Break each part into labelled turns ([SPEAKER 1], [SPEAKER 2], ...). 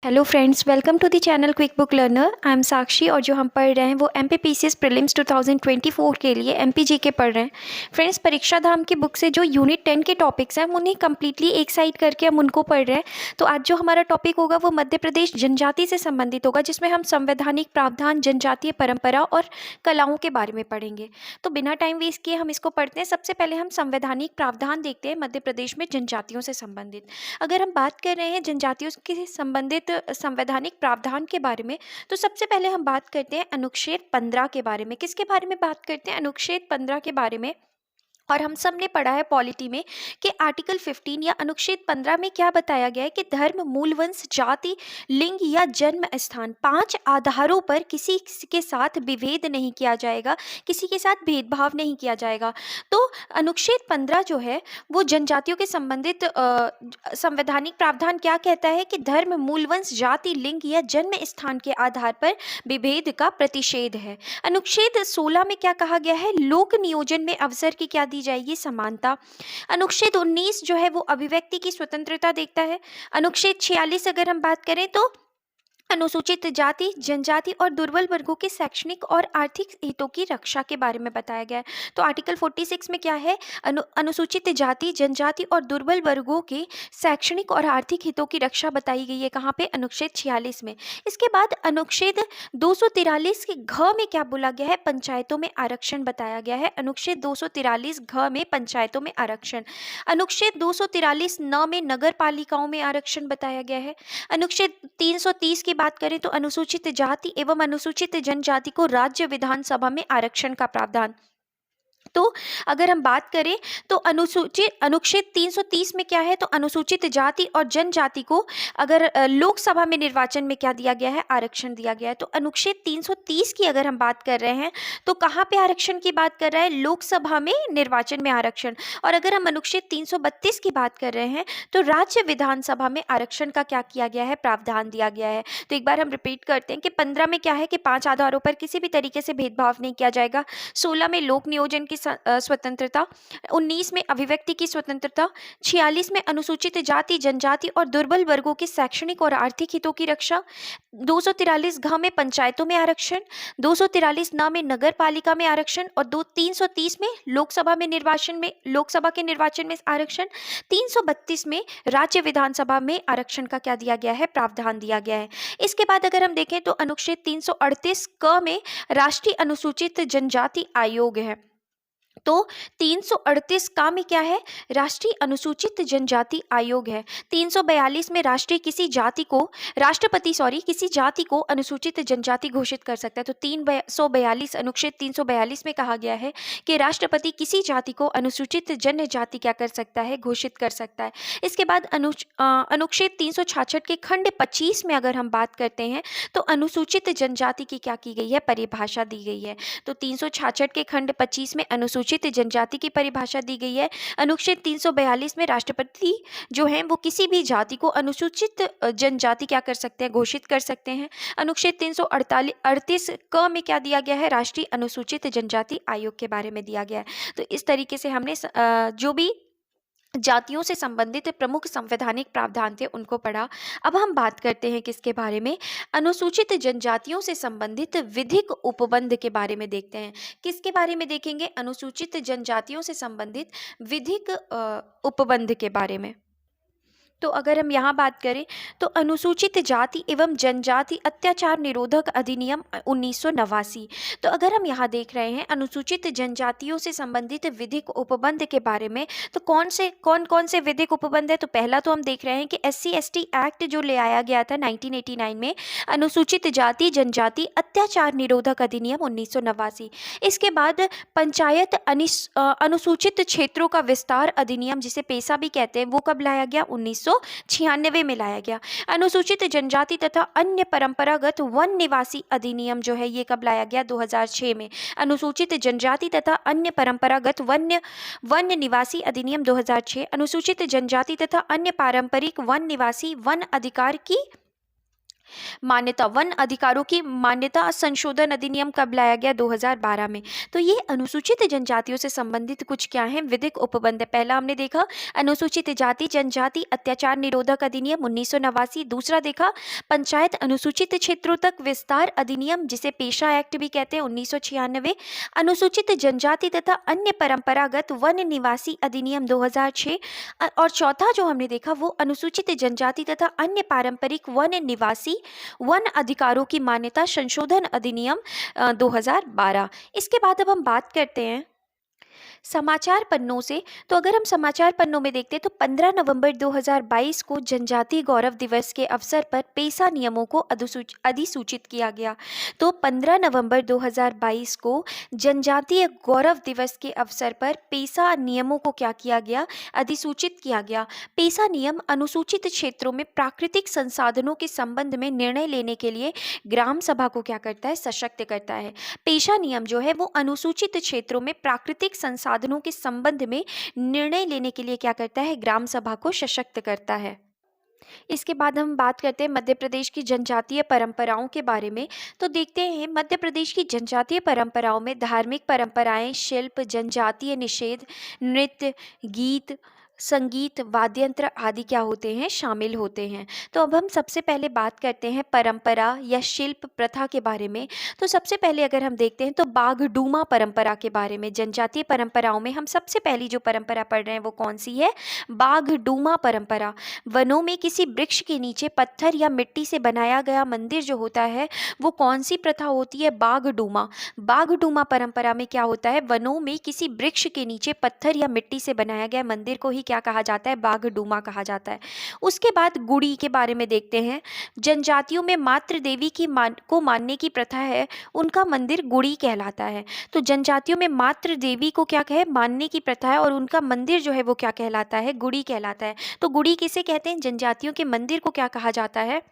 [SPEAKER 1] Hello friends, welcome to the channel quick book learner. I am Sakshi और जो हम पढ़ रहे हैं वो एमपीपीसीएस प्रीलिम्स 2024 के लिए एमपीजी के पढ़ रहे हैं। फ्रेंड्स, परीक्षा धाम की बुक से जो यूनिट 10 के टॉपिक्स हैं उन्हें कम्प्लीटली एक साइड करके हम उनको पढ़ रहे हैं। तो आज जो हमारा टॉपिक होगा वो मध्य प्रदेश जनजाति से संबंधित होगा, जिसमें हम संवैधानिक प्रावधान, जनजातीय परंपरा और कलाओं के बारे में पढ़ेंगे। तो बिना टाइम वेस्ट किए हम इसको पढ़ते हैं। सबसे पहले हम संवैधानिक प्रावधान देखते हैं मध्य प्रदेश में जनजातियों से संबंधित। अगर हम बात कर रहे हैं जनजातियों के संबंधित संवैधानिक प्रावधान के बारे में, तो सबसे पहले हम बात करते हैं अनुच्छेद 15 के बारे में। किसके बारे में बात करते हैं? अनुच्छेद 15 के बारे में। और हम सब ने पढ़ा है पॉलिटी में कि आर्टिकल 15 या अनुच्छेद 15 में क्या बताया गया है कि धर्म, मूल वंश, जाति, लिंग या जन्म स्थान 5 आधारों पर किसी के साथ विभेद नहीं किया जाएगा, किसी के साथ भेदभाव नहीं किया जाएगा। तो अनुच्छेद 15 जो है वो जनजातियों के संबंधित संवैधानिक प्रावधान क्या कहता है कि धर्म, मूल वंश, जाति, लिंग या जन्म स्थान के आधार पर विभेद का प्रतिषेध है। अनुच्छेद 16 में क्या कहा गया है? लोक नियोजन में अवसर की क्या दी जाएगी? समानता। अनुच्छेद 19 जो है वो अभिव्यक्ति की स्वतंत्रता देखता है। अनुच्छेद 46 अगर हम बात करें तो अनुसूचित जाति, जनजाति और दुर्बल वर्गों के शैक्षणिक और आर्थिक हितों की रक्षा के बारे में बताया गया है। तो आर्टिकल 46 में क्या है? अनुसूचित जाति, जनजाति और दुर्बल वर्गों के शैक्षणिक और आर्थिक हितों की रक्षा बताई गई है। कहाँ पे? अनुच्छेद 46 में। इसके बाद अनुच्छेद 243 के घ में क्या बोला गया है? पंचायतों में आरक्षण बताया गया है। अनुच्छेद 243 घ में पंचायतों में आरक्षण। अनुच्छेद 243 न में नगर पालिकाओं में आरक्षण बताया गया है। अनुच्छेद 330 की बात करें तो अनुसूचित जाति एवं अनुसूचित जनजाति को राज्य विधानसभा में आरक्षण का प्रावधान। तो अगर हम बात करें तो अनुच्छेद 330 में क्या है? तो अनुसूचित जाति और जनजाति को अगर लोकसभा में निर्वाचन में क्या दिया गया है? आरक्षण दिया गया है। तो अनुच्छेद 330 की अगर हम बात कर रहे हैं तो कहाँ पे आरक्षण की बात कर रहा है? लोकसभा में निर्वाचन में आरक्षण। और अगर हम अनुच्छेद 332 की बात कर रहे हैं तो राज्य विधानसभा में आरक्षण का क्या किया गया है? प्रावधान दिया गया है। तो एक बार हम रिपीट करते हैं कि 15 में क्या है कि 5 आधारों पर किसी भी तरीके से भेदभाव नहीं किया जाएगा। 16 में लोक नियोजन की स्वतंत्रता, 19 में अभिव्यक्ति की स्वतंत्रता, 46 में अनुसूचित जाति, जनजाति और दुर्बल वर्गों के शैक्षणिक और आर्थिक हितों की रक्षा, 243 घ में पंचायतों में आरक्षण, 243 न में नगर पालिका में आरक्षण और 330 में लोकसभा के निर्वाचन में आरक्षण, 332 में राज्य विधानसभा में आरक्षण का क्या दिया गया है? प्रावधान दिया गया है। इसके बाद अगर हम देखें तो अनुच्छेद 338 क में राष्ट्रीय अनुसूचित जनजाति आयोग है। तो 338 का में क्या है? राष्ट्रीय अनुसूचित जनजाति आयोग है। 342 में किसी जाति को अनुसूचित जनजाति घोषित कर सकता है। तो 342 अनुच्छेद 342 में कहा गया है कि राष्ट्रपति किसी जाति को अनुसूचित जनजाति क्या कर सकता है? घोषित कर सकता है। इसके बाद अनुच्छेद 366 के खंड 25 में अगर हम बात करते हैं तो अनुसूचित जनजाति की क्या की गई है? परिभाषा दी गई है। तो 366 के खंड 25 में अनुसूचित जनजाति की परिभाषा दी गई है। अनुच्छेद 342 में राष्ट्रपति जो है वो किसी भी जाति को अनुसूचित जनजाति क्या कर सकते हैं? घोषित कर सकते हैं। अनुच्छेद 338 क में क्या दिया गया है? राष्ट्रीय अनुसूचित जनजाति आयोग के बारे में दिया गया है। तो इस तरीके से हमने जो भी जातियों से संबंधित प्रमुख संवैधानिक प्रावधान थे उनको पढ़ा। अब हम बात करते हैं किसके बारे में? अनुसूचित जनजातियों से संबंधित विधिक उपबंध के बारे में देखते हैं। किसके बारे में देखेंगे? अनुसूचित जनजातियों से संबंधित विधिक उपबंध के बारे में। तो अगर हम यहाँ बात करें तो अनुसूचित जाति एवं जनजाति अत्याचार निरोधक अधिनियम 1989। तो अगर हम यहाँ देख रहे हैं अनुसूचित जनजातियों से संबंधित विधिक उपबंध के बारे में, तो कौन कौन से विधिक उपबंध है? तो पहला तो हम देख रहे हैं कि SC/ST एक्ट जो ले आया गया था 1989 में, अनुसूचित जाति जनजाति अत्याचार निरोधक अधिनियम 1989। इसके बाद पंचायत अनुसूचित क्षेत्रों का विस्तार अधिनियम, जिसे पेशा भी कहते हैं, वो कब लाया गया? 1996 में लाया गया। अनुसूचित जनजाति तथा अन्य परंपरागत वन निवासी अधिनियम जो है ये कब लाया गया? 2006 में। अनुसूचित जनजाति तथा अन्य परंपरागत वन निवासी अधिनियम 2006। अनुसूचित जनजाति तथा अन्य पारंपरिक वन निवासी वन अधिकार की मान्यता, वन अधिकारों की मान्यता संशोधन अधिनियम कब लाया गया? 2012 में। तो ये अनुसूचित जनजातियों से संबंधित कुछ क्या है विधिक उपबंध है। पहला हमने देखा अनुसूचित जाति जनजाति अत्याचार निरोधक अधिनियम 1989। दूसरा देखा पंचायत अनुसूचित क्षेत्रों तक विस्तार अधिनियम जिसे पेशा एक्ट भी कहते हैं 1996। अनुसूचित जनजाति तथा अन्य परंपरागत वन निवासी अधिनियम 2006। और चौथा जो हमने देखा वो अनुसूचित जनजाति तथा अन्य पारंपरिक वन निवासी वन अधिकारों की मान्यता संशोधन अधिनियम 2012। इसके बाद अब हम बात करते हैं समाचार पन्नों से। तो अगर हम समाचार पन्नों में देखते हैं तो 15 नवंबर 2022 को जनजातीय गौरव दिवस के अवसर पर पेसा नियमों को अधिसूचित किया गया। तो 15 नवंबर 2022 को जनजातीय गौरव दिवस के अवसर पर पेसा नियमों को क्या किया गया? अधिसूचित किया गया। पेसा नियम अनुसूचित क्षेत्रों में प्राकृतिक संसाधनों के संबंध में निर्णय लेने के लिए ग्राम सभा को क्या करता है? सशक्त करता है। पेशा नियम जो है वो अनुसूचित क्षेत्रों में प्राकृतिक संसाधनों के संबंध में निर्णय लेने के लिए क्या करता है? ग्राम सभा को सशक्त करता है। इसके बाद हम बात करते हैं मध्य प्रदेश की जनजातीय परंपराओं के बारे में। तो देखते हैं मध्य प्रदेश की जनजातीय परंपराओं में धार्मिक परंपराएं, शिल्प, जनजातीय निषेध, नृत्य, गीत, संगीत, वाद्ययंत्र आदि क्या होते हैं? शामिल होते हैं। तो अब हम सबसे पहले बात करते हैं परंपरा या शिल्प प्रथा के बारे में। तो सबसे पहले अगर हम देखते हैं तो बाघडूमा परंपरा के बारे में। जनजातीय परंपराओं में हम सबसे पहली जो परंपरा पढ़ रहे हैं वो कौन सी है? बाघडूमा परंपरा। वनों में किसी वृक्ष के नीचे पत्थर या मिट्टी से बनाया गया मंदिर जो होता है वो कौन सी प्रथा होती है? बाघडूमा। बाघडूमा परंपरा में क्या होता है? वनों में किसी वृक्ष के नीचे पत्थर या मिट्टी से बनाया गया मंदिर को ही क्या कहा जाता है? बाघडूमा कहा जाता है। उसके बाद गुड़ी के बारे में देखते हैं। जनजातियों में मातृ देवी को मानने की प्रथा है, उनका मंदिर गुड़ी कहलाता है। तो जनजातियों में मातृ देवी को क्या कहे? मानने की प्रथा है और उनका मंदिर जो है वो क्या कहलाता है? गुड़ी कहलाता है। तो गुड़ी किसे कहते हैं? जनजातियों के मंदिर को क्या कहा जाता है?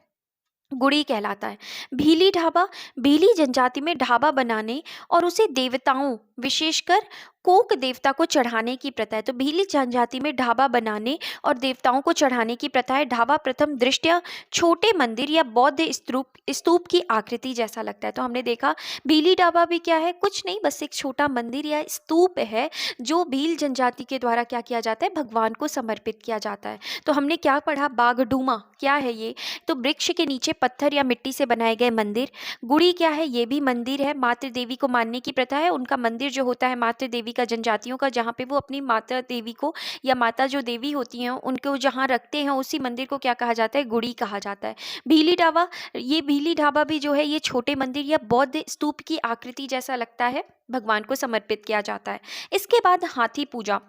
[SPEAKER 1] गुड़ी कहलाता है। भीली ढाबा, भीली जनजाति में ढाबा बनाने और उसे देवताओं विशेषकर कोक देवता को चढ़ाने की प्रथा है। तो भीली जनजाति में ढाबा बनाने और देवताओं को चढ़ाने की प्रथा है। ढाबा प्रथम दृष्टया छोटे मंदिर या बौद्ध स्तूप की आकृति जैसा लगता है। तो हमने देखा भीली ढाबा भी क्या है? कुछ नहीं, बस एक छोटा मंदिर या स्तूप है जो भील जनजाति के द्वारा क्या किया जाता है? भगवान को समर्पित किया जाता है। तो हमने क्या पढ़ा? बाघडूमा क्या है ये? तो वृक्ष के नीचे पत्थर या मिट्टी से बनाए गए मंदिर। गुड़ी क्या है? ये भी मंदिर है। मातृ देवी को मानने की प्रथा है, उनका मंदिर जो होता है मातृ देवी का, जनजातियों का, जहाँ पे वो अपनी माता देवी को या माता जो देवी होती हैं उनको जहाँ रखते हैं उसी मंदिर को क्या कहा जाता है? गुड़ी कहा जाता है। भीली ढाबा, ये भीली ढाबा भी जो है ये छोटे मंदिर या बौद्ध स्तूप की आकृति जैसा लगता है, भगवान को समर्पित किया जाता है। इसके बाद हाथी पूजा।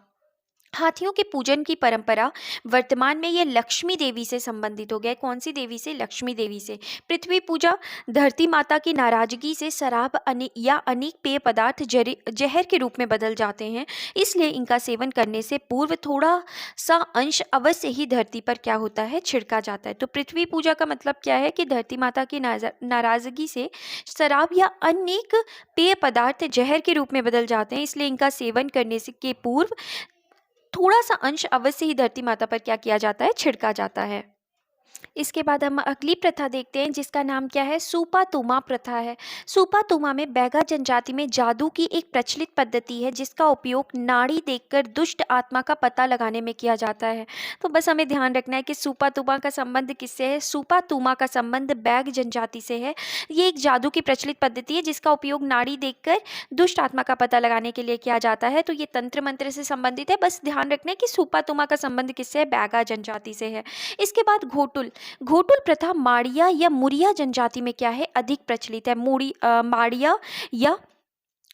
[SPEAKER 1] हाथियों के पूजन की परंपरा वर्तमान में ये लक्ष्मी देवी से संबंधित हो गया। कौन सी देवी से? लक्ष्मी देवी से। पृथ्वी पूजा, धरती माता की नाराजगी से शराब या अनेक पेय पदार्थ जहर के रूप में बदल जाते हैं, इसलिए इनका सेवन करने से पूर्व थोड़ा सा अंश अवश्य ही धरती पर क्या होता है? छिड़का जाता है। तो पृथ्वी पूजा का मतलब क्या है? कि धरती माता की नाराजगी से शराब या अनेक पेय पदार्थ जहर के रूप में बदल जाते हैं, इसलिए इनका सेवन करने के पूर्व थोड़ा सा अंश अवश्य ही धरती माता पर क्या किया जाता है? छिड़का जाता है। इसके बाद हम अगली प्रथा देखते हैं जिसका नाम क्या है? सुपातुमा प्रथा है। सुपातुमा में बैगा जनजाति में जादू की एक प्रचलित पद्धति है जिसका उपयोग नाड़ी देखकर दुष्ट आत्मा का पता लगाने में किया जाता है। तो बस हमें ध्यान रखना है कि सुपातुमा का संबंध किससे है? सुपातुमा का संबंध बैग जनजाति से है। ये एक जादू की प्रचलित पद्धति है जिसका उपयोग नाड़ी देखकर दुष्ट आत्मा का पता लगाने के लिए किया जाता है। तो ये तंत्र मंत्र से संबंधित है। बस ध्यान रखना है कि सुपातुमा का संबंध किससे है? बैगा जनजाति से है। इसके बाद घोटुल। घोटुल प्रथा माड़िया या मुरिया जनजाति में क्या है? अधिक प्रचलित है। माड़िया या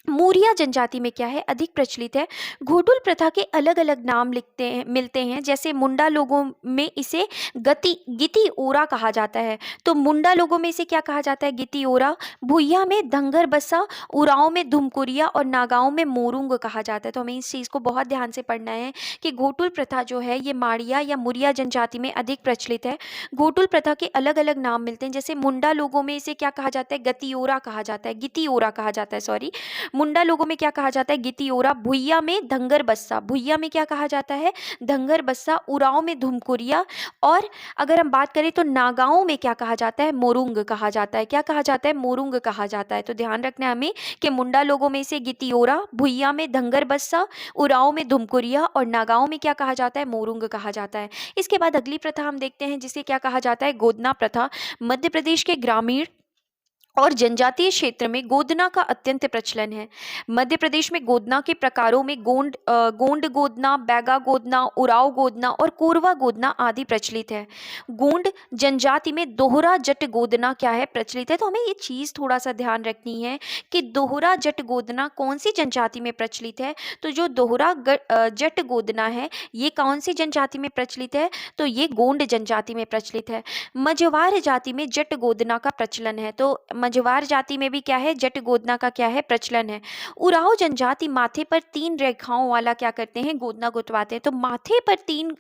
[SPEAKER 1] मूरिया जनजाति में क्या है? अधिक प्रचलित है। घोटुल प्रथा के अलग अलग नाम मिलते हैं, जैसे मुंडा लोगों में इसे गिती ओरा कहा जाता है। तो मुंडा लोगों में इसे क्या कहा जाता है? गिती ओरा। भुइया में धंगर बसा, उराव में धुमकुरिया और नागाओं में मोरुंग कहा जाता है। तो हमें इस चीज़ को बहुत ध्यान से पढ़ना है कि घोटुल प्रथा जो है ये माड़िया या मुरिया जनजाति में अधिक प्रचलित है। घोटुल प्रथा के अलग अलग नाम मिलते हैं, जैसे मुंडा लोगों में इसे क्या कहा जाता है? गति ओरा कहा जाता है, गिती ओरा कहा जाता है, सॉरी। मुंडा लोगों में क्या कहा जाता है, गितियोरा। भुइया में धंगर बस्सा, भुइया में क्या कहा जाता है, धंगर बस्सा। उरांव में धुमकुरिया। और अगर हम बात करें तो नागाओं में क्या कहा जाता है, मोरुंग कहा जाता है। क्या कहा जाता है, मोरुंग कहा जाता है। तो ध्यान रखना है हमें कि मुंडा लोगों में से गितियोरा, भुइया में धंगर बस्सा, उरांव में धुमकुरिया और नागाओं में क्या कहा जाता है, मोरुंग कहा जाता है। इसके बाद अगली प्रथा हम देखते हैं जिसे क्या कहा जाता है, गोदना प्रथा। मध्य प्रदेश के ग्रामीण और जनजातीय क्षेत्र में गोदना का अत्यंत प्रचलन है। मध्य प्रदेश में गोदना के प्रकारों में गोंड गोदना, बैगा गोदना, उराव गोदना और कोरवा गोदना आदि प्रचलित है। गोंड जनजाति में दोहरा जट गोदना क्या है, प्रचलित है। तो हमें ये चीज़ थोड़ा सा ध्यान रखनी है कि दोहरा जट गोदना कौन सी जनजाति में प्रचलित है। तो जो दोहरा जट गोदना है ये कौन सी जनजाति में प्रचलित है, तो ये गोंड जनजाति में प्रचलित है। मझवार जाति में जट गोदना का प्रचलन है। तो मझवार जाति में भी क्या है, जट गोदना का क्या है, प्रचलन है। उराव जनजाति माथे पर 3 रेखाओं वाला क्या करते हैं, गोदना गुदवाते हैं। तो माथे पर 3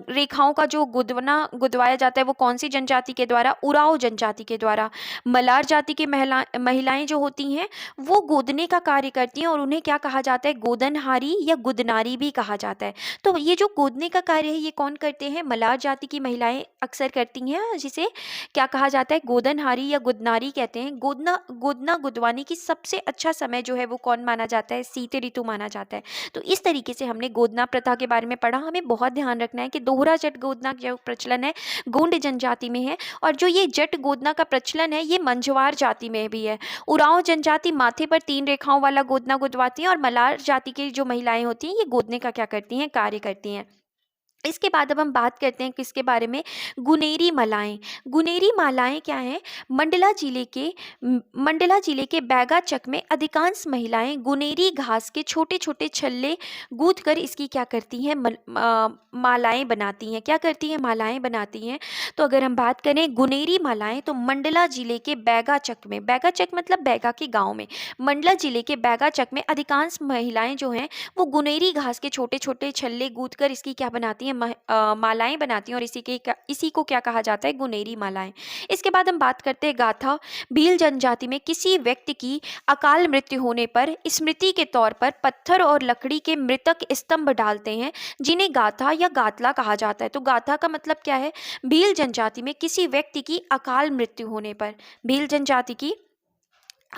[SPEAKER 1] रेखाओं का जो गुदवाया जाता है वो कौन सी जनजाति के द्वारा, उराव जनजाति के द्वारा। मलार जाति की महिलाएं जो होती हैं वो गोदने का कार्य करती हैं और उन्हें क्या कहा जाता है, गोदनहारी या गुदनारी भी कहा जाता है। तो ये जो गोदने का कार्य है ये कौन करते हैं, मलार जाति की महिलाएं अक्सर करती हैं, जिसे क्या कहा जाता है, गोदनहारी या गुदनारी कहते हैं। गोदना गुदवाने की सबसे अच्छा समय जो है वो कौन माना जाता है, शीत ऋतु माना जाता है। तो इस तरीके से हमने गोदना प्रथा के बारे में पढ़ा। हमें बहुत ध्यान रखना है कि दोहरा जट गोदना जो प्रचलन है गोंड जनजाति में है, और जो ये जट गोदना का प्रचलन है ये मंझवार जाति में भी है। उरांव जनजाति माथे पर 3 रेखाओं वाला गोदना गुदवाती है और मलार जाति की जो महिलाएं होती हैं ये गोदने का क्या करती हैं, कार्य करती हैं। इसके बाद अब हम बात करते हैं किसके बारे में, गुनेरी मालाएं। गुनेरी मालाएं क्या हैं, मंडला जिले के बैगाचक में अधिकांश महिलाएं गुनेरी घास के छोटे छोटे छल्ले गूंथ कर इसकी क्या करती हैं, मालाएं बनाती हैं। क्या करती हैं, मालाएं बनाती हैं। तो अगर हम बात करें गुनेरी मालाएं तो मंडला जिले के बैगाचक में, बैगाचक मतलब बैगा के गांव में, मंडला जिले के बैगाचक में अधिकांश महिलाएं जो हैं वो गुनेरी घास के छोटे छोटे छल्ले गूंथ कर इसकी क्या बनाती हैं, मालाएं बनाती हैं और इसी को क्या कहा जाता है, गुनेरी मालाएं। इसके बाद हम बात करते हैं गाथा। भील जनजाति में किसी व्यक्ति की अकाल मृत्यु होने पर स्मृति के तौर पर पत्थर और लकड़ी के मृतक स्तंभ डालते हैं जिन्हें गाथा या गातला कहा जाता है। तो गाथा का मतलब क्या है, भील जनजाति में किसी व्यक्ति की अकाल मृत्यु होने पर, भील जनजाति की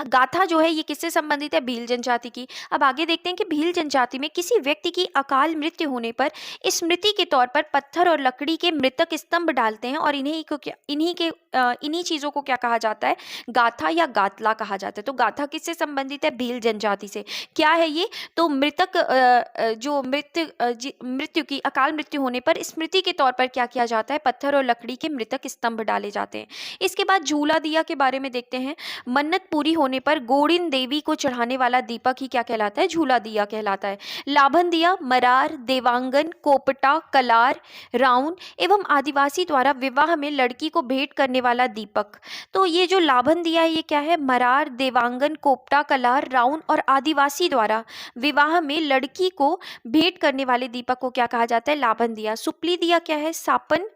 [SPEAKER 1] गाथा जो है ये किससे संबंधित है, भील जनजाति की। अब आगे देखते हैं कि भील जनजाति में किसी व्यक्ति की अकाल मृत्यु होने पर स्मृति के तौर पर पत्थर और लकड़ी के मृतक स्तंभ डालते हैं और इन्हीं चीज़ों को क्या कहा जाता है, गाथा या गातला कहा जाता है। तो गाथा किससे संबंधित है, भील जनजाति से। क्या है ये, तो मृतक जो मृत्यु की अकाल मृत्यु होने पर स्मृति के तौर पर क्या किया जाता है, पत्थर और लकड़ी के मृतक स्तंभ डाले जाते हैं। इसके बाद झूला दिया के बारे में देखते हैं। मन्नत पूरी होने पर गोड़िन देवी को चढ़ाने वाला दीपक ही क्या कहलाता है, झूला दिया कहलाता है। लाभन दिया मरार, देवांगन, कोपटा, कलार, राउन एवं आदिवासी द्वारा विवाह में लड़की को भेंट करने वाला दीपक। तो ये जो लाभन दिया है ये क्या है, मरार, देवांगन, कोपटा, कलार, राउन और आदिवासी द्वारा विवाह में लड़की को भेंट करने वाले दीपक को क्या कहा जाता है, लाभन दिया। सुपली दिया क्या है, सापन।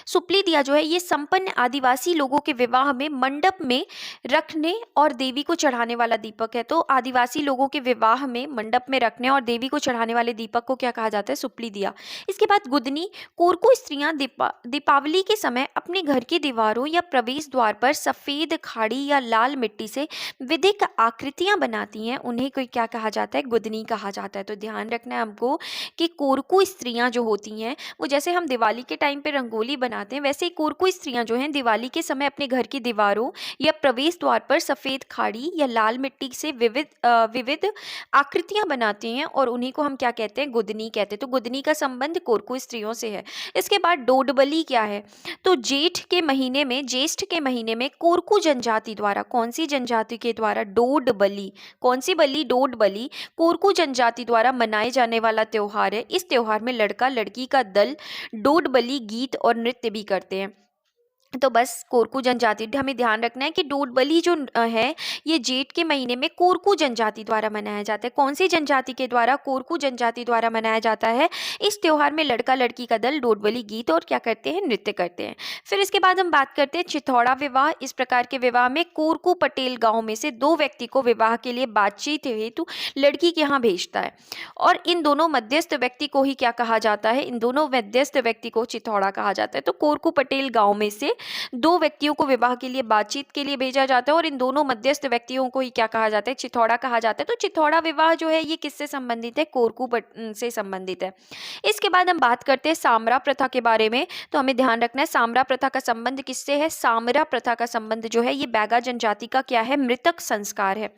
[SPEAKER 1] सुपली दिया जो है ये संपन्न आदिवासी लोगों के विवाह में मंडप में रखने और देवी को चढ़ाने वाला दीपक है। तो आदिवासी लोगों के विवाह में मंडप में रखने और देवी को चढ़ाने वाले दीपक को क्या कहा जाता है, सुपली दिया। इसके बाद गुदनी। कोरकू स्त्रियां दीपावली के समय अपने घर की दीवारों या प्रवेश द्वार पर सफेद खाड़ी या लाल मिट्टी से विधिक आकृतियां बनाती हैं, उन्हें कोई क्या कहा जाता है, गुदनी कहा जाता है। तो ध्यान रखना है हमको कि कोरकू स्त्रियां जो होती हैं वो जैसे हम दिवाली के टाइम पे रंगोली बनाते हैं वैसे ही कोरकू स्त्रियां जो हैं दिवाली के समय अपने घर की दीवारों या प्रवेश द्वार पर सफ़ेद खाड़ी या लाल मिट्टी से विविध आकृतियां बनाती हैं और उन्हीं को हम क्या कहते हैं, गुदनी कहते हैं। तो गुदनी का संबंध कोरकू स्त्रियों से है। इसके बाद डोडबली क्या है, तो ज्येष्ठ के महीने में कोरकू जनजाति द्वारा, कौन सी जनजाति के द्वारा, डोडबली, कौन सी बली, डोडबली, कोरकू जनजाति द्वारा मनाए जाने वाला त्योहार है। इस त्योहार में लड़का लड़की का दल डोडबली गीत और नृत्य भी करते हैं। तो बस कोरकू जनजाति, हमें ध्यान रखना है कि डोडबली जो है ये जेठ के महीने में कोरकू जनजाति द्वारा मनाया जाता है। कौन सी जनजाति के द्वारा? कोरकू जनजाति द्वारा मनाया जाता है। इस त्योहार में लड़का लड़की का दल डोडबली गीत और क्या करते हैं, नृत्य करते हैं। फिर इसके बाद हम बात करते हैं चिथौड़ा विवाह। इस प्रकार के विवाह में कोरकू पटेल गाँव में से दो व्यक्ति को विवाह के लिए बातचीत हेतु लड़की के यहाँ भेजता है, और इन दोनों मध्यस्थ व्यक्ति को ही क्या कहा जाता है, इन दोनों मध्यस्थ व्यक्ति को चिथौड़ा कहा जाता है। तो कोरकू पटेल गाँव में से दो व्यक्तियों को विवाह के लिए बातचीत के लिए भेजा जाता है, और इन दोनों मध्यस्थ व्यक्तियों को ही क्या कहा जाता है, चिथौड़ा कहा जाता है। तो चिथौड़ा विवाह जो है ये किससे संबंधित है? कोरकू से संबंधित है। इसके बाद हम बात करते हैं सामरा प्रथा के बारे में। तो हमें ध्यान रखना है सामरा प्रथा का संबंध किससे है? सामरा प्रथा का संबंध जो है ये बैगा जनजाति का क्या है, मृतक संस्कार है।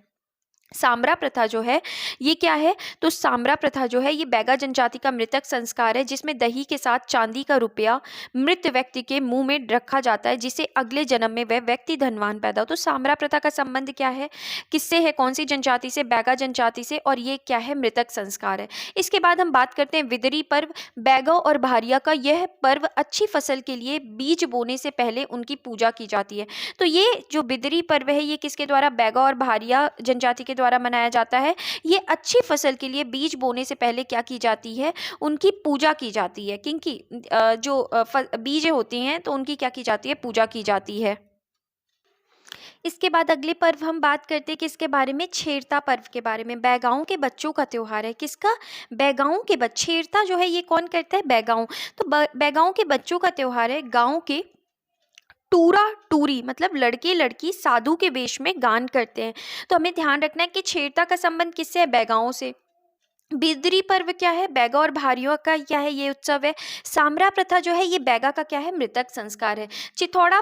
[SPEAKER 1] सामरा प्रथा जो है ये क्या है? तो सामरा प्रथा जो है ये बैगा जनजाति का मृतक संस्कार है, जिसमें दही के साथ चांदी का रुपया मृत व्यक्ति के मुंह में रखा जाता है, जिससे अगले जन्म में वह व्यक्ति धनवान पैदा हो। तो सामरा प्रथा का संबंध क्या है, किससे है, कौन सी जनजाति से? बैगा जनजाति से, और ये क्या है, मृतक संस्कार है। इसके बाद हम बात करते हैं विदरी पर्व। बैगा और भारिया का यह पर्व अच्छी फसल के लिए बीज बोने से पहले उनकी पूजा की जाती है। तो ये जो बिदरी पर्व है ये किसके द्वारा? बैगा और भारिया जनजाति के द्वारा मनाया जाता है। ये अच्छी फसल के लिए बीज बोने से पहले क्या की जाती है, उनकी पूजा की जाती है, क्योंकि जो बीज होती हैं तो उनकी क्या की जाती है, पूजा की जाती है। इसके बाद अगले पर्व हम बात करते हैं किसके बारे में? छेरता पर्व के बारे में। बैगाओं के बच्चों का त्योहार है। किसका? बैगाओं के बच्चे। छेरता जो है ये कौन करता है? बैगाओं। तो बैगाओं के बच्चों का त्योहार है। गाँव के टूरा टूरी मतलब लड़के लड़की साधु के वेश में गान करते हैं। तो हमें ध्यान रखना है कि छेरता का संबंध किससे है? बैगाओं से। बिदरी पर्व क्या है? बैगा और भारियों का क्या है, ये उत्सव है। सामरा प्रथा जो है ये बैगा का क्या है, मृतक संस्कार है। चिथौड़ा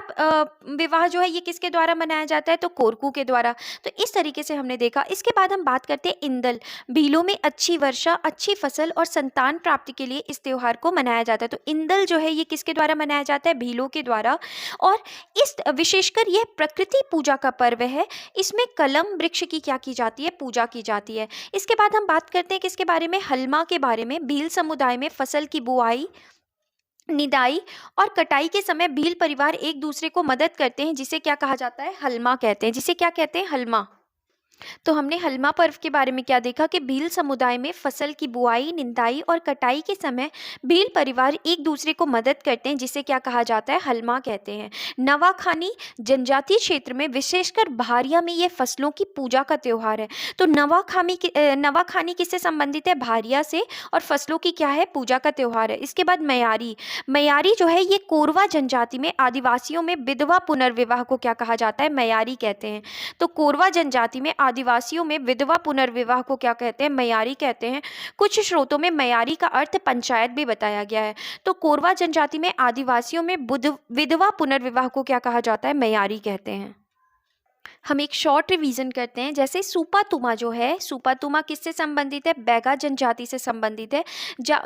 [SPEAKER 1] विवाह जो है ये किसके द्वारा मनाया जाता है? तो कोरकू के द्वारा। तो इस तरीके से हमने देखा। इसके बाद हम बात करते हैं इंदल। भीलों में अच्छी वर्षा, अच्छी फसल और संतान प्राप्ति के लिए इस त्योहार को मनाया जाता है। तो इंदल जो है ये किसके द्वारा मनाया जाता है? भीलों के द्वारा। और इस विशेषकर यह प्रकृति पूजा का पर्व है। इसमें कलम वृक्ष की क्या की जाती है? पूजा की जाती है। इसके बाद हम बात करते हैं किसके बारे में? हलमा के बारे में। भील समुदाय में फसल की बुआई, निदाई और कटाई के समय भील परिवार एक दूसरे को मदद करते हैं, जिसे क्या कहा जाता है? हलमा कहते हैं। जिसे क्या कहते हैं? हलमा। तो हमने हलमा पर्व के बारे में क्या देखा कि भील समुदाय में फसल की बुआई, निंदाई और कटाई के समय भील परिवार एक दूसरे को मदद करते हैं, जिसे क्या कहा जाता है? हलमा कहते हैं। नवाखानी जनजातीय क्षेत्र में विशेषकर भारिया में यह फसलों की पूजा का त्योहार है। तो नवाखानी किससे संबंधित है? भारिया से, और फसलों की क्या है? पूजा का त्योहार है। इसके बाद मयारी। मयारी जो है ये कोरवा जनजाति में आदिवासियों में विधवा पुनर्विवाह को क्या कहा जाता है? मयारी कहते हैं। तो कोरवा जनजाति में आदिवासियों में विधवा पुनर्विवाह को क्या कहते हैं? मयारी कहते हैं। कुछ स्रोतों में मयारी का अर्थ पंचायत भी बताया गया है। तो कोरवा जनजाति में आदिवासियों में विधवा पुनर्विवाह को क्या कहा जाता है? मयारी कहते हैं। हम एक शॉर्ट रिवीजन करते हैं। जैसे सुपातुमा जो है, सुपातुमा किससे संबंधित है? बैगा जनजाति से संबंधित है।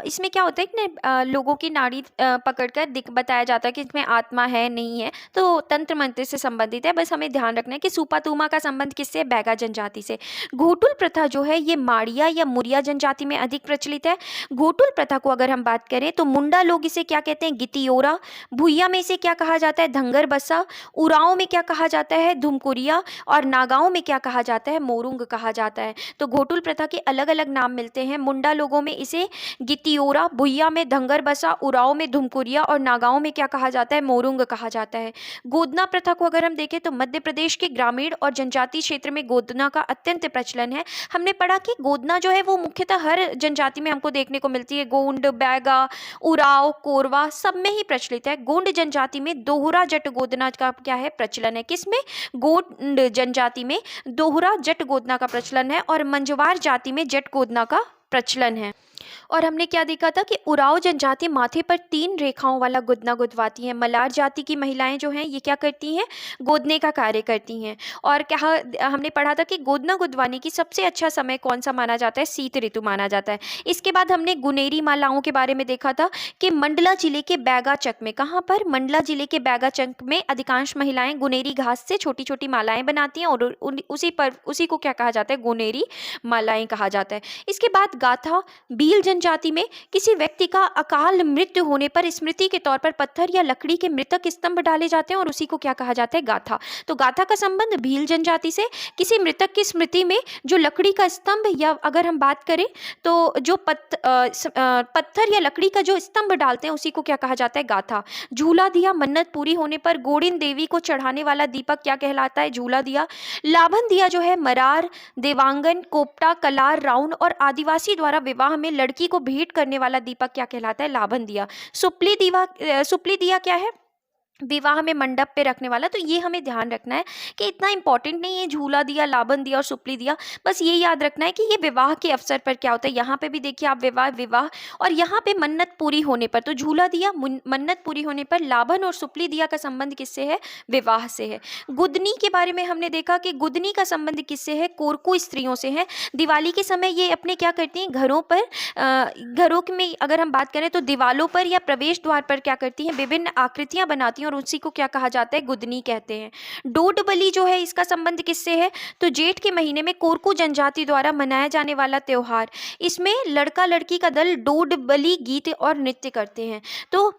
[SPEAKER 1] इसमें क्या होता है कि लोगों की नाड़ी पकड़कर बताया जाता है कि इसमें आत्मा है नहीं है, तो तंत्र मंत्र से संबंधित है। बस हमें ध्यान रखना है कि सुपातुमा का संबंध किससे? बैगा जनजाति से। घोटुल प्रथा जो है ये माड़िया या मुरिया जनजाति में अधिक प्रचलित है। घोटुल प्रथा को अगर हम बात करें तो मुंडा लोग इसे क्या कहते हैं? गितियोरा। भुइया में इसे क्या कहा जाता है? धंगर बसा। उराव में क्या कहा जाता है? धुमकुरिया। और नागाओं में क्या कहा जाता है? मोरुंग कहा जाता है। तो घोटुल प्रथा के अलग अलग नाम मिलते हैं। मुंडा लोगों में इसे गितियोरा, भुइया में धंगर बसा, उराव में धुमकुरिया और नागाओं में क्या कहा जाता है? मोरुंग कहा जाता है। गोदना प्रथा को अगर हम देखें तो मध्य प्रदेश के ग्रामीण और जनजातीय क्षेत्र में गोदना का अत्यंत प्रचलन है। हमने पढ़ा कि गोदना जो है वो मुख्यतः हर जनजाति में हमको देखने को मिलती है। गोंड, बैगा, उराव, कोरवा सब में ही प्रचलित है। गोंड जनजाति में दोहरा जट गोदना का क्या है? प्रचलन है। किसमें? गोंड जनजाति में दोहरा जट गोदना का प्रचलन है, और मंजवार जाति में जट गोदना का प्रचलन है। और हमने क्या देखा था कि उराव जनजाति माथे पर 3 रेखाओं वाला गोदना गुदवाती हैं। मलार जाति की महिलाएं जो हैं ये क्या करती हैं? गोदने का कार्य करती हैं। और क्या हमने पढ़ा था कि गोदना गुदवाने की सबसे अच्छा समय कौन सा माना जाता है? शीत ऋतु माना जाता है। इसके बाद हमने गुनेरी मालाओं के बारे में देखा था कि मंडला जिले के बैगाचक में, कहाँ पर? मंडला जिले के बैगाचक में अधिकांश महिलाएं गुनेरी घास से छोटी छोटी मालाएं बनाती हैं, और उसी को क्या कहा जाता है? गुनेरी मालाएं कहा जाता है। इसके बाद गाथा। भील भील जनजाति में किसी व्यक्ति का अकाल मृत्यु होने पर स्मृति के तौर पर पत्थर या लकड़ी के मृतक स्तंभ डाले जाते हैं और उसी को क्या कहा जाता है, गाथा। तो गाथा का संबंध भील जनजाति से, किसी मृतक की स्मृति में जो लकड़ी का स्तंभ, या अगर हम बात करें तो जो पत्थर या लकड़ी का जो स्तंभ डालते हैं उसी को क्या कहा जाता है, गाथा। झूला दिया, मन्नत पूरी होने पर गोडिन देवी को चढ़ाने वाला दीपक क्या कहलाता है, झूला दिया। लाभन दिया जो है मरार, देवांगन, कोपटा, कलार, राउंड और आदिवासी द्वारा विवाह में लड़की को भेंट करने वाला दीपक क्या कहलाता है, लाभन दिया। सुपली दिया क्या है, विवाह में मंडप पे रखने वाला। तो ये हमें ध्यान रखना है कि इतना इंपॉर्टेंट नहीं है झूला दिया, लाबन दिया और सुपली दिया, बस ये याद रखना है कि ये विवाह के अवसर पर क्या होता है। यहाँ पे भी देखिए आप विवाह और यहाँ पे मन्नत पूरी होने पर, तो झूला दिया मन्नत पूरी होने पर, लाबन और सुपली दिया का संबंध किससे है, विवाह से है। गुदनी के बारे में हमने देखा कि गुदनी का संबंध किससे है, कोरकू स्त्रियों से है। दिवाली के समय ये अपने क्या करती हैं, घरों में अगर हम बात करें तो दीवालों पर या प्रवेश द्वार पर क्या करती हैं, विभिन्न आकृतियां बनाती हैं और उसी को क्या कहा जाता है, गुदनी कहते हैं। डोड बलि जो है इसका संबंध किससे है, तो जेठ के महीने में कोरकू जनजाति द्वारा मनाया जाने वाला त्योहार। इसमें लड़का लड़की का दल डोड बलि गीत और नृत्य करते हैं। तो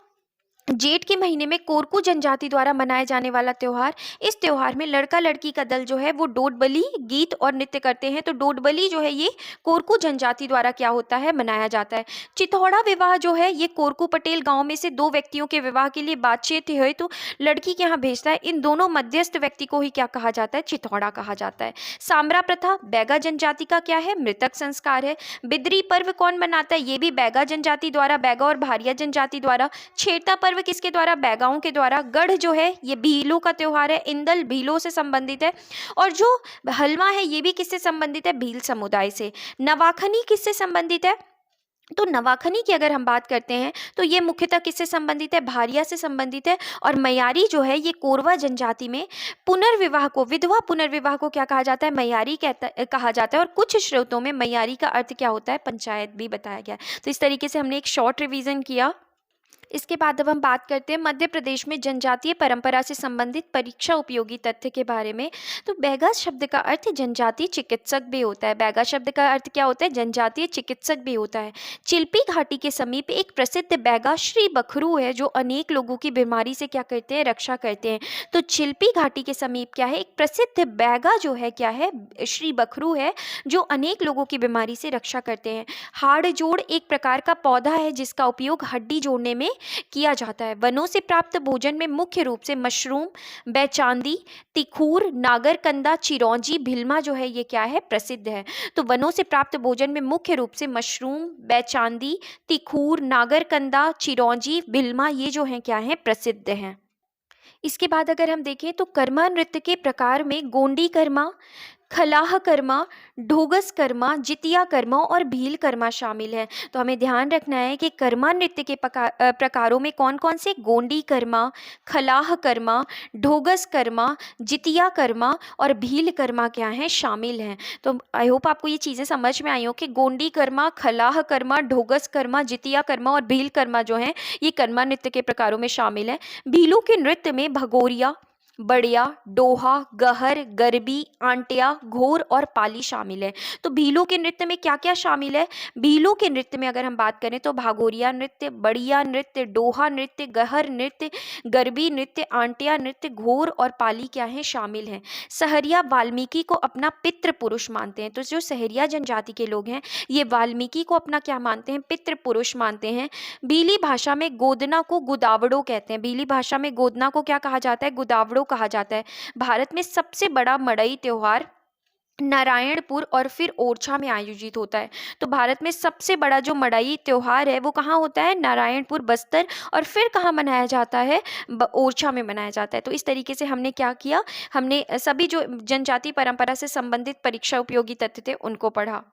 [SPEAKER 1] जेठ के महीने में कोरकू जनजाति द्वारा मनाए जाने वाला त्योहार, इस त्योहार में लड़का लड़की का दल जो है वो डोडबली गीत और नृत्य करते हैं। तो डोडबली जो है ये कोरकू जनजाति द्वारा क्या होता है, मनाया जाता है। चिथौड़ा विवाह जो है ये कोरकू पटेल गांव में से दो व्यक्तियों के विवाह के लिए बातचीत है तो लड़की के यहाँ भेजता है। इन दोनों मध्यस्थ व्यक्ति को ही क्या कहा जाता है, चिथौड़ा कहा जाता है। सामरा प्रथा बैगा जनजाति का क्या है, मृतक संस्कार है। बिदरी पर्व कौन मनाता है, ये भी बैगा जनजाति द्वारा, बैगा और भारिया जनजाति द्वारा। छेरता पर्व किसके द्वारा, बैगाओं के द्वारा। गढ़ जो है ये भीलों का त्योहार है, इंदल भीलों से संबंधित है। और जो हलवा है ये भी किससे संबंधित है, भील समुदाय से। नवाखनी किससे संबंधित है, तो नवाखनी की अगर हम बात करते हैं तो ये मुख्यतः किससे संबंधित है, भारिया से संबंधित है। और मयारी जो है ये कोरवा जनजाति में पुनर्विवाह को, विधवा पुनर्विवाह को क्या कहा जाता है, मयारी कहा जाता है। और कुछ स्रोतों में मयारी का अर्थ क्या होता है, पंचायत भी बताया गया। तो इस तरीके से हमने एक शॉर्ट रिवीजन किया। इसके बाद अब हम बात करते हैं मध्य प्रदेश में जनजातीय परंपरा से संबंधित परीक्षा उपयोगी तथ्य के बारे में। तो बैगा शब्द का अर्थ जनजातीय चिकित्सक भी होता है। बैगा शब्द का अर्थ क्या होता है, जनजातीय चिकित्सक भी होता है। चिल्पी घाटी के समीप एक प्रसिद्ध बैगा श्री बखरू है जो अनेक लोगों की बीमारी से क्या करते हैं, रक्षा करते हैं। तो चिल्पी घाटी के समीप क्या है, एक प्रसिद्ध बैगा जो है क्या है, श्री बखरू है जो अनेक लोगों की बीमारी से रक्षा करते हैं। हाड़ जोड़ एक प्रकार का पौधा है जिसका उपयोग हड्डी जोड़ने में किया जाता है। वनों से प्राप्त भोजन में मुख्य रूप से मशरूम, बैचांदी, तिखूर, नागरकंदा, चिरौंजी, भिलमा जो है ये क्या है, प्रसिद्ध है। तो वनों से प्राप्त भोजन में मुख्य रूप से मशरूम, बैचांदी, तिखूर, नागरकंदा, चिरौंजी, भिलमा ये जो है क्या है, प्रसिद्ध हैं। इसके बाद अगर हम देखें तो कर्मा नृत्य के प्रकार में गोंडी कर्मा, खलाह कर्मा, ढोगस कर्मा, जितिया कर्मा और भील कर्मा शामिल है। तो हमें ध्यान रखना है कि कर्मा नृत्य के प्रकारों में कौन कौन से, गोंडी कर्मा, खलाह कर्मा, ढोगस कर्मा, जितिया कर्मा और भील कर्मा क्या हैं, शामिल हैं। तो आई होप आपको ये चीज़ें समझ में आई हो कि गोंडी कर्मा, खलाह कर्मा, ढोगस कर्मा, जितिया कर्मा और भील कर्मा जो हैं ये कर्मा नृत्य के प्रकारों में शामिल है। भीलों के नृत्य में भगोरिया, बढ़िया, डोहा, गहर, गरबी, आंटिया, घोर और पाली शामिल है। तो भीलों के नृत्य में क्या क्या शामिल है, भीलों के नृत्य में अगर हम बात करें तो भागोरिया नृत्य, बढ़िया नृत्य, डोहा नृत्य, गहर नृत्य, गरबी नृत्य, आंटिया नृत्य, घोर और पाली क्या है, शामिल हैं। सहरिया वाल्मीकि को अपना पितृ पुरुष मानते हैं। तो जो सहरिया जनजाति के लोग हैं ये वाल्मीकि को अपना क्या मानते हैं, पितृ पुरुष मानते हैं। भीली भाषा में गोदना को गुदावड़ो कहते हैं। भीली भाषा में गोदना को क्या कहा जाता है, गुदावड़ो कहा जाता है। भारत में सबसे बड़ा मड़ई त्योहार नारायणपुर और फिर ओरछा में आयोजित होता है। तो भारत में सबसे बड़ा जो मड़ई त्योहार है वो कहाँ होता है, नारायणपुर, बस्तर और फिर कहाँ मनाया जाता है, ओरछा में मनाया जाता है। तो इस तरीके से हमने क्या किया, हमने सभी जो जनजाति परंपरा से संबंधित परीक्षा उपयोगी तथ्य थे उनको पढ़ा।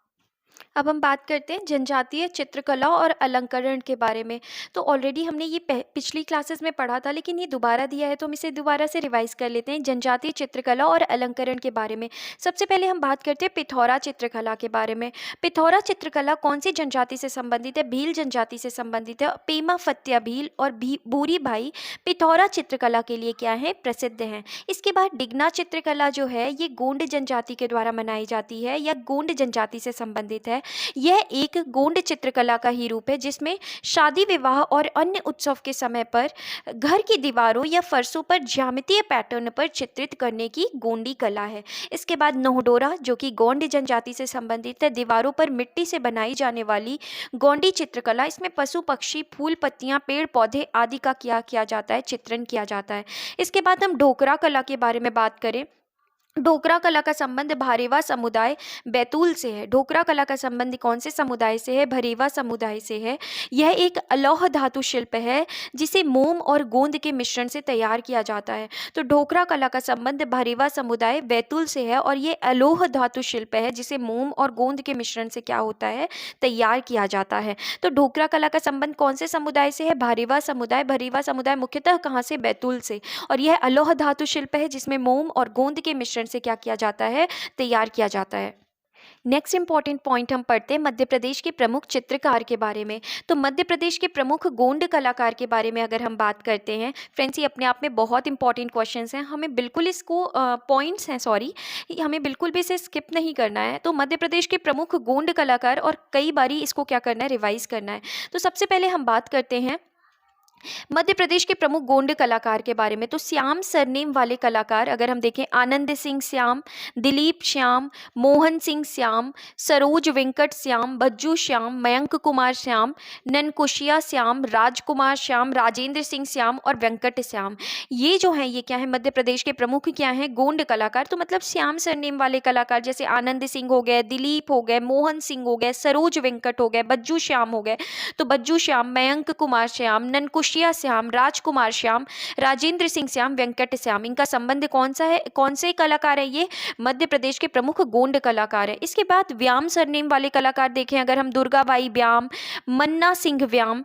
[SPEAKER 1] अब हम बात करते हैं जनजातीय चित्रकला और अलंकरण के बारे में। तो ऑलरेडी हमने ये पिछली क्लासेस में पढ़ा था लेकिन ये दोबारा दिया है तो हम इसे दोबारा से रिवाइज कर लेते हैं। जनजातीय चित्रकला और अलंकरण के बारे में सबसे पहले हम बात करते हैं पिथौरा चित्रकला के बारे में। पिथौरा चित्रकला कौन सी जनजाति से संबंधित है, भील जनजाति से संबंधित है। पेमा फत्या भील और भूरी भाई पिथौरा चित्रकला के लिए क्या है, प्रसिद्ध हैं। इसके बाद डिगना चित्रकला जो है ये गोंड जनजाति के द्वारा मनाई जाती है या गोंड जनजाति से संबंधित है। यह एक गोंड चित्रकला का ही रूप है जिसमें शादी विवाह और अन्य उत्सव के समय पर घर की दीवारों या फर्शों पर ज्यामितीय पैटर्न पर चित्रित करने की गोंडी कला है। इसके बाद नोहडोरा, जो कि गोंड जनजाति से संबंधित है, दीवारों पर मिट्टी से बनाई जाने वाली गोंडी चित्रकला। इसमें पशु पक्षी, फूल पत्तियां, पेड़ पौधे आदि का किया जाता है, चित्रण किया जाता है। इसके बाद हम ढोकरा कला के बारे में बात करें। ढोकरा कला का संबंध भारेवा समुदाय बैतूल से है। ढोकरा कला का संबंध कौन से समुदाय से है? भरेवा समुदाय से है। यह एक अलौह धातु शिल्प है जिसे मोम और गोंद के मिश्रण से तैयार किया जाता है। तो ढोकरा कला का संबंध भरेवा समुदाय बैतूल से है और ये अलौह धातु शिल्प है जिसे मोम और गोंद के मिश्रण से क्या होता है? तैयार किया जाता है। तो ढोकरा कला का संबंध कौन से समुदाय से है? भरेवा समुदाय। भरेवा समुदाय मुख्यतः कहाँ से? बैतूल से। और यह अलौह धातु शिल्प है जिसमें मोम और गोंद के मिश्रण से क्या किया जाता है? तैयार किया जाता है। नेक्स्ट इंपॉर्टेंट पॉइंट हम पढ़ते हैं मध्य प्रदेश के प्रमुख चित्रकार के बारे में। तो मध्य प्रदेश के प्रमुख गोंड कलाकार के बारे में अगर हम बात करते हैं फ्रेंड्स, ये अपने आप में बहुत इंपॉर्टेंट क्वेश्चंस हैं। हमें बिल्कुल इसको पॉइंट्स हैं सॉरी, हमें बिल्कुल भी इसे स्किप नहीं करना है। तो मध्य प्रदेश के प्रमुख गोंड कलाकार, और कई बारी इसको क्या करना है? रिवाइज करना है। तो सबसे पहले हम बात करते हैं मध्य प्रदेश के प्रमुख गोंड कलाकार के बारे में। तो श्याम सरनेम वाले कलाकार अगर हम देखें, आनंद सिंह श्याम, दिलीप श्याम, मोहन सिंह श्याम, सरोज वेंकट श्याम, बज्जू श्याम, मयंक कुमार श्याम, ननकुशिया श्याम, राजकुमार श्याम, राजेंद्र सिंह श्याम और वेंकट श्याम, ये जो हैं ये क्या है? मध्य प्रदेश के प्रमुख क्या हैं? गोंड कलाकार। तो मतलब श्याम सरनेम वाले कलाकार जैसे आनंद सिंह हो गए, दिलीप हो गए, मोहन सिंह हो गए, सरोज वेंकट हो गए, बज्जू श्याम हो गए। तो बज्जू श्याम, मयंक कुमार श्याम, ननकुशिया श्याम, राजकुमार श्याम, राजेंद्र सिंह श्याम, वेंकट श्याम, इनका संबंध कौन सा है? कौन से कलाकार है ये? मध्य प्रदेश के प्रमुख गोंड कलाकार है। इसके बाद व्याम सरनेम वाले कलाकार देखें अगर हम, दुर्गाबाई व्याम, मन्ना सिंह व्याम,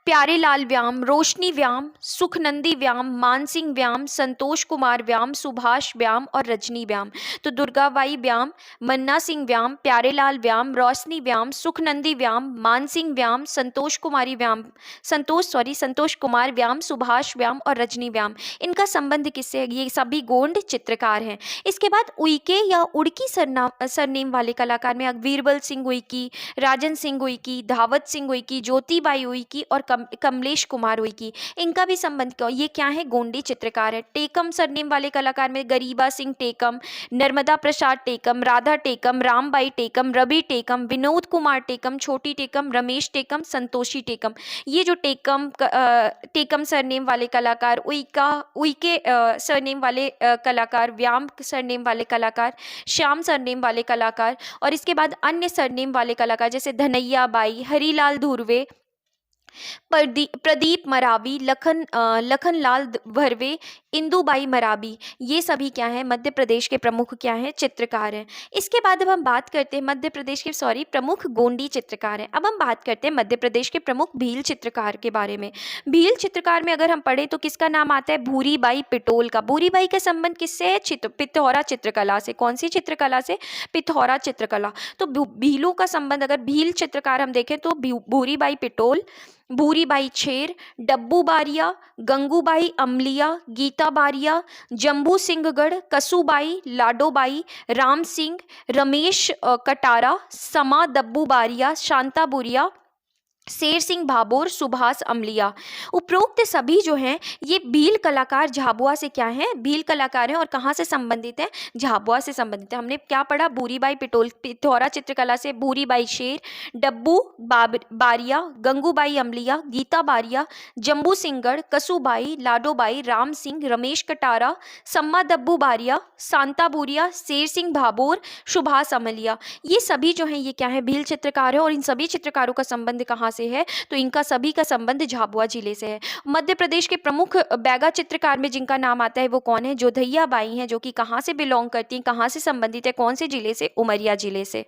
[SPEAKER 1] प्यारेलाल व्याम, रोशनी व्याम, सुखनंदी व्याम, मानसिंह व्याम, संतोष कुमार व्याम, सुभाष व्याम और रजनी व्याम। तो दुर्गाबाई व्याम, मन्ना सिंह व्याम, प्यारेलाल व्याम, रोशनी व्याम, सुखनंदी व्याम, मानसिंह व्याम, संतोष कुमार व्याम, सुभाष व्याम और रजनी व्याम, इनका संबंध किससे है? ये सभी गोंड चित्रकार हैं। इसके बाद उइके या उड़की सरनेम वाले कलाकार में बीरबल सिंह उइकी, राजन सिंह उइकी, धावत सिंह उइकी, ज्योतिबाई उइकी और कमलेश कुमार उइकी, इनका भी संबंध क्या? ये क्या है? गोंडी चित्रकार है। टेकम सरनेम वाले कलाकार में गरीबा सिंह टेकम, नर्मदा प्रसाद टेकम, राधा टेकम, रामबाई टेकम, रवि टेकम, विनोद कुमार टेकम, छोटी टेकम, रमेश टेकम, संतोषी टेकम, ये जो टेकम सरनेम वाले कलाकार, उइके सरनेम वाले कलाकार, व्याम सरनेम वाले कलाकार, श्याम सरनेम वाले कलाकार और इसके बाद अन्य सरनेम वाले कलाकार जैसे धनैया बाई, हरीलाल धुर्वे, प्रदीप मरावी, लखनलाल भरवे, इंदुबाई मरावी, ये सभी क्या हैं? मध्य प्रदेश के प्रमुख क्या हैं? चित्रकार हैं। इसके बाद अब हम बात करते हैं मध्य प्रदेश के प्रमुख गोंडी चित्रकार हैं। अब हम बात करते हैं मध्य प्रदेश के प्रमुख भील चित्रकार के बारे में। भील चित्रकार में अगर हम पढ़ें तो किसका नाम आता है? भूरीबाई पिटोल का। भूरीबाई का संबंध किससे है? पिथौरा चित्रकला से। कौन सी चित्रकला से? पिथौरा चित्रकला। तो भीलों का संबंध अगर भील चित्रकार हम देखें तो भूरीबाई पिटोल, भूरीबाई छेर, डब्बू बारिया, गंगूबाई अमलिया, गीता बारिया, जम्बू सिंहगढ़, कसुबाई, लाडोबाई, राम सिंह, रमेश कटारा, समा दब्बू बारिया, शांता बुरिया, शेर सिंह भाभोर, सुभाष अमलिया, उपरोक्त सभी जो हैं ये भील कलाकार झाबुआ से क्या हैं? भील कलाकार हैं और कहाँ से संबंधित हैं? झाबुआ से संबंधित है। हमने क्या पढ़ा? भूरीबाई पिटोल पिथौरा चित्रकला से, भूरीबाई शेर, डब्बू बारिया, गंगूबाई अमलिया, गीता बारिया, जम्बू सिंहगढ़, कसुबाई, लाडोबाई, राम सिंह, रमेश कटारा, सम्मा दब्बू बारिया, शांता बुरिया, शेर सिंह भाभोर, सुभाष अमलिया, ये सभी जो हैं ये क्या है? भील चित्रकार है। और इन सभी चित्रकारों का संबंध कहाँ से है? तो इनका सभी का संबंध झाबुआ जिले से है। मध्य प्रदेश के प्रमुख बैगा चित्रकार में जिनका नाम आता है वो कौन है? जोधैया बाई हैं, जो कि कहाँ से बिलोंग करती हैं, कहाँ से संबंधित है, कौन से जिले से? उमरिया जिले से।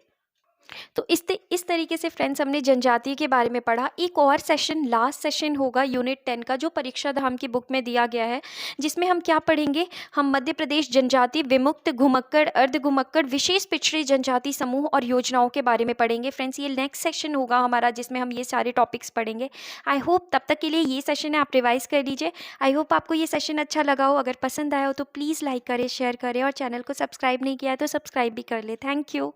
[SPEAKER 1] तो इस तरीके से फ्रेंड्स हमने जनजाति के बारे में पढ़ा। एक और सेशन, लास्ट सेशन होगा यूनिट 10 का, जो परीक्षा धाम की बुक में दिया गया है, जिसमें हम क्या पढ़ेंगे? हम मध्य प्रदेश जनजाति, विमुक्त, घुमक्कड़, अर्ध घुमक्कड़, विशेष पिछड़े जनजाति समूह और योजनाओं के बारे में पढ़ेंगे। फ्रेंड्स ये नेक्स्ट सेशन होगा हमारा जिसमें हम ये सारे टॉपिक्स पढ़ेंगे। आई होप तब तक के लिए ये सेशन है आप रिवाइज कर लीजिए। आई होप आपको ये सेशन अच्छा लगा हो। अगर पसंद आया हो तो प्लीज़ लाइक करें, शेयर करें और चैनल को सब्सक्राइब नहीं किया है तो सब्सक्राइब भी कर ले। Thank you.